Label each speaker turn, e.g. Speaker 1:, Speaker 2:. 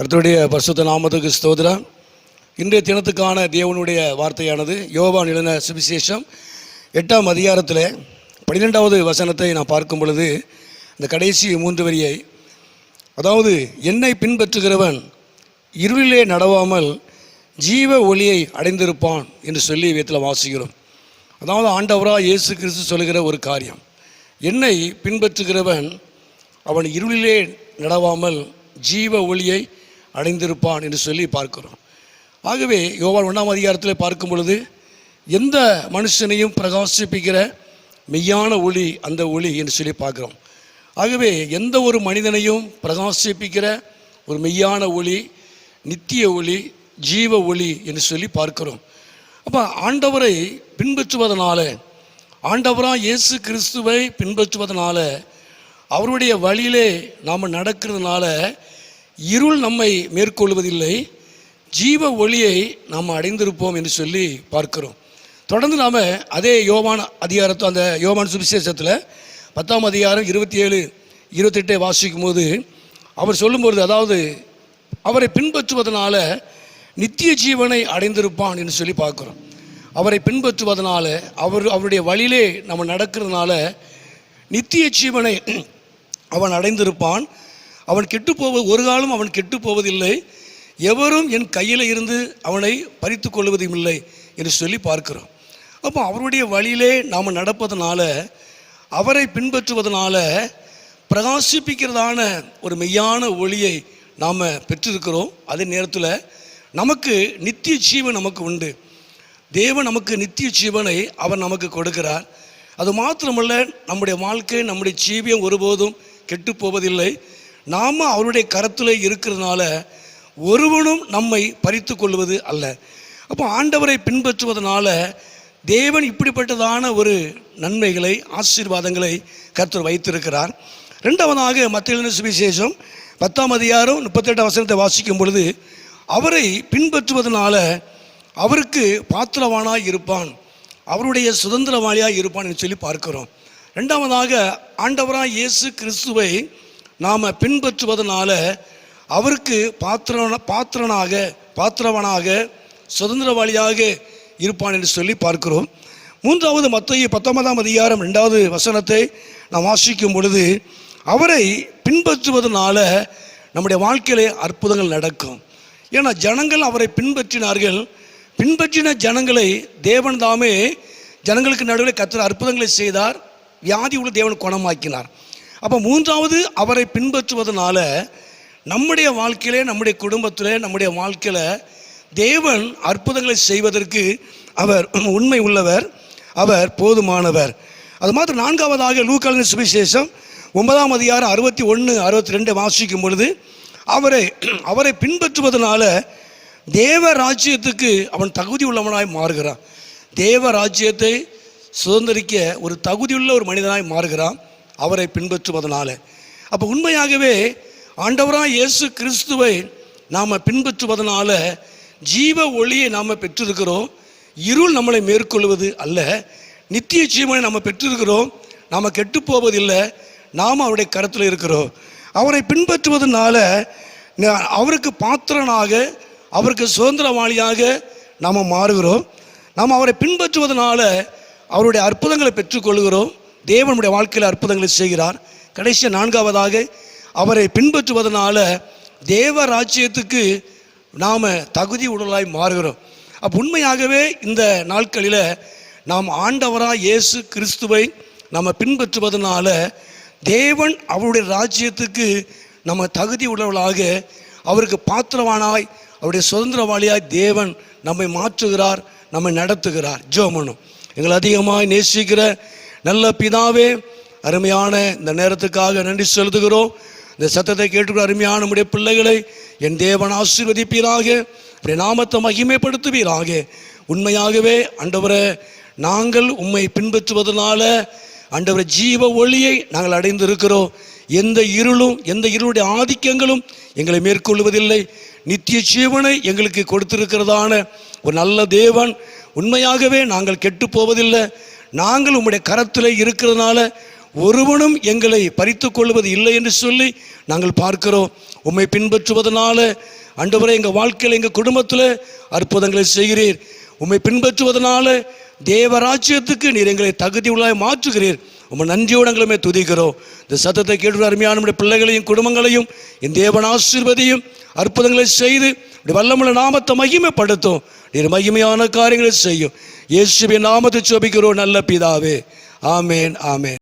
Speaker 1: கர்த்தருடைய பரிசுத்த நாமத்துக்கு ஸ்தோத்திரம். இன்றைய தினத்துக்கான தேவனுடைய வார்த்தையானது யோவான் எழுதின சுவிசேஷம் 8ஆம் அதிகாரத்தில் 12வது வசனத்தை நான் பார்க்கும் பொழுது இந்த கடைசி 3 வரியை, அதாவது என்னை பின்பற்றுகிறவன் இருளிலே நடவாமல் ஜீவ ஒளியை அடைந்திருப்பான் என்று சொல்லி வேதத்தில் வாசிக்கிறோம். அதாவது ஆண்டவராக இயேசு கிறிஸ்து சொல்லுகிற ஒரு காரியம், என்னை பின்பற்றுகிறவன் அவன் இருளிலே நடவாமல் ஜீவ ஒளியை அடைந்திருப்பான் என்று சொல்லி பார்க்கிறோம். ஆகவே யோவான் 1ஆம் அதிகாரத்தில் பார்க்கும் பொழுது எந்த மனுஷனையும் பிரகாசிப்பிக்கிற மெய்யான ஒளி அந்த ஒளி என்று சொல்லி பார்க்குறோம். ஆகவே எந்த ஒரு மனிதனையும் பிரகாசிப்பிக்கிற ஒரு மெய்யான ஒளி, நித்திய ஒளி, ஜீவ ஒளி என்று சொல்லி பார்க்கிறோம். அப்போ ஆண்டவரை பின்பற்றுவதனால, ஆண்டவராக இயேசு கிறிஸ்துவை பின்பற்றுவதனால, அவருடைய வழியிலே நாம் நடக்கிறதுனால இருள் நம்மை மேற்கொள்வதில்லை, ஜீவ ஒளியை நாம் அடைந்திருப்போம் என்று சொல்லி பார்க்கிறோம். தொடர்ந்து நாம் அதே யோவான் அதிகாரத்தை, அந்த யோவான் சுவிசேஷத்தில் 10ஆம் அதிகாரம் 27-28 வாசிக்கும் போது அவர் சொல்லும்பொழுது, அதாவது அவரை பின்பற்றுவதனால நித்திய ஜீவனை அடைந்திருப்பான் என்று சொல்லி பார்க்குறோம். அவரை பின்பற்றுவதனால, அவருடைய வழியிலே நம்ம நடக்கிறதுனால நித்திய ஜீவனை அவன் அடைந்திருப்பான். அவன் ஒரு காலம் அவன் கெட்டு போவதில்லை, எவரும் என் கையில் இருந்து அவனை பறித்து கொள்வதும் இல்லை என்று சொல்லி பார்க்கிறோம். அப்போ அவருடைய வழியிலே நாம் நடப்பதனால, அவரை பின்பற்றுவதனால பிரகாசிப்பிக்கிறதான ஒரு மெய்யான ஒளியை நாம் பெற்றிருக்கிறோம். அதே நேரத்தில் நமக்கு நித்திய ஜீவன் நமக்கு உண்டு. தேவன் நமக்கு நித்திய ஜீவனை அவர் நமக்கு கொடுக்கிறார். அது மாத்திரமல்ல, நம்முடைய வாழ்க்கை, நம்முடைய ஜீவியம் ஒருபோதும் கெட்டு போவதில்லை. நாம் அவருடைய கரத்தில் இருக்கிறதுனால ஒருவனும் நம்மை பறித்து கொள்வது அல்ல. அப்போ ஆண்டவரை பின்பற்றுவதனால தேவன் இப்படிப்பட்டதான ஒரு நன்மைகளை, ஆசீர்வாதங்களை கர்த்தர் வைத்திருக்கிறார். 2வதாக மத்தேயு எழுதின சுவிசேஷம் 10ஆம் அதிகாரம் 38 வசனத்தை வாசிக்கும் பொழுது, அவரை பின்பற்றுவதனால அவருக்கு பாத்திரவானாய் இருப்பான், அவருடைய சுதந்திரவாளியாக இருப்பான் என்று சொல்லி பார்க்கிறோம். 2வதாக ஆண்டவராக இயேசு கிறிஸ்துவை நாம் பின்பற்றுவதனால அவருக்கு பாத்திரவனாக சுதந்திரவாளியாக இருப்பான் என்று சொல்லி பார்க்கிறோம். 3வது மத்தேயு 19ஆம் அதிகாரம் 2வது வசனத்தை நாம் வாசிக்கும் பொழுது, அவரை பின்பற்றுவதனால நம்முடைய வாழ்க்கையிலே அற்புதங்கள் நடக்கும். ஏன்னா ஜனங்கள் அவரை பின்பற்றினார்கள். பின்பற்றின ஜனங்களை தேவன் தாமே ஜனங்களுக்கு நடுவில் கர்த்தர் அற்புதங்களை செய்தார், வியாதி உள்ள தேவன் குணமாக்கினார். அப்போ 3வது அவரை பின்பற்றுவதனால நம்முடைய வாழ்க்கையிலே, நம்முடைய குடும்பத்திலே, நம்முடைய வாழ்க்கையில் தேவன் அற்புதங்களை செய்வதற்கு அவர் உண்மை உள்ளவர், அவர் போதுமானவர். அது மாத்திரம் 4வதாக லூக்கா எழுதின சுவிசேஷம் 9ஆம் அதிகாரம் 61-62 வாசிக்கும் பொழுது, அவரை பின்பற்றுவதனால தேவ ராஜ்யத்துக்கு அவன் தகுதி உள்ளவனாய் மாறுகிறான். தேவ ராஜ்யத்தை சுதந்திரிக்க ஒரு தகுதியுள்ள ஒரு மனிதனாய் மாறுகிறான் அவரை பின்பற்றுவதனால. அப்போ உண்மையாகவே ஆண்டவராக இயேசு கிறிஸ்துவை நாம் பின்பற்றுவதனால ஜீவ ஒளியை நாம் பெற்றிருக்கிறோம். இருள் நம்மளை மேற்கொள்வது அல்ல, நித்திய ஜீவனை நாம் பெற்றிருக்கிறோம். நாம் கெட்டு போவதில்லை, நாம் அவருடைய கரத்தில் இருக்கிறோம். அவரை பின்பற்றுவதனால அவருக்கு பாத்திரனாக, அவருக்கு சுதந்திரவாளியாக நாம் மாறுகிறோம். நாம் அவரை பின்பற்றுவதனால அவருடைய அற்புதங்களை பெற்றுக்கொள்கிறோம். தேவனுடைய வாழ்க்கையில் அற்புதங்களை செய்கிறார். கடைசி 4வதாக அவரை பின்பற்றுவதனால தேவ ராஜ்யத்துக்கு நாம் தகுதி உடலாய் மாறுகிறோம். அப்போ உண்மையாகவே இந்த நாட்களில் நாம் ஆண்டவராக இயேசு கிறிஸ்துவை நாம் பின்பற்றுவதனால தேவன் அவருடைய ராஜ்யத்துக்கு நம்ம தகுதி உடலாக, அவருக்கு பாத்திரவானாய், அவருடைய சுதந்திரவாளியாய் தேவன் நம்மை மாற்றுகிறார், நம்மை நடத்துகிறார். ஜெபம். எங்களை அதிகமாய் நேசிக்கிற நல்ல பிதாவே, அருமையான இந்த நேரத்துக்காக நன்றி செலுத்துகிறோம். இந்த சத்தத்தை கேட்டுக்கிற அருமையான நம்முடைய பிள்ளைகளை என் தேவன் ஆசீர்வதிப்பீராக, அப்படி நாமத்தை மகிமைப்படுத்துவீராக. உண்மையாகவே ஆண்டவரே, நாங்கள் உம்மை பின்பற்றுவதனால ஆண்டவரே ஜீவ ஒளியை நாங்கள் அடைந்திருக்கிறோம். எந்த இருளுடைய ஆதிக்கங்களும் எங்களை மேற்கொள்வதில்லை. நித்திய ஜீவனை எங்களுக்கு கொடுத்திருக்கிறதான ஒரு நல்ல தேவன். உண்மையாகவே நாங்கள் கெட்டு போவதில்லை. நாங்கள் உம்முடைய கரத்தில் இருக்கிறதுனால ஒருவனும் எங்களை பறித்து கொள்வது இல்லை என்று சொல்லி நாங்கள் பார்க்கிறோம். உம்மை பின்பற்றுவதனால ஆண்டவரே எங்கள் வாழ்க்கையில் எங்கள் குடும்பத்தில் அற்புதங்களை செய்கிறீர். உம்மை பின்பற்றுவதனால தேவராஜ்யத்துக்கு நீர் எங்களை தகுதி உள்ளாய் மாற்றுகிறீர். உம்மை நன்றியோடு எங்களுமே துதிக்கிறோம். இந்த சத்தத்தை கேட்டு அருமையான நம்முடைய பிள்ளைகளையும் குடும்பங்களையும் என் தேவன் ஆசீர்வதியும், அற்புதங்களை செய்து வல்லமுள்ள நாமத்தை மகிமைப்படுத்தும். நீர் மகிமையான காரியங்களை செய்யும். இயேசுவின் நாமத்தை ஜெபிக்கிறோம் நல்ல பிதாவே. ஆமேன், ஆமேன்.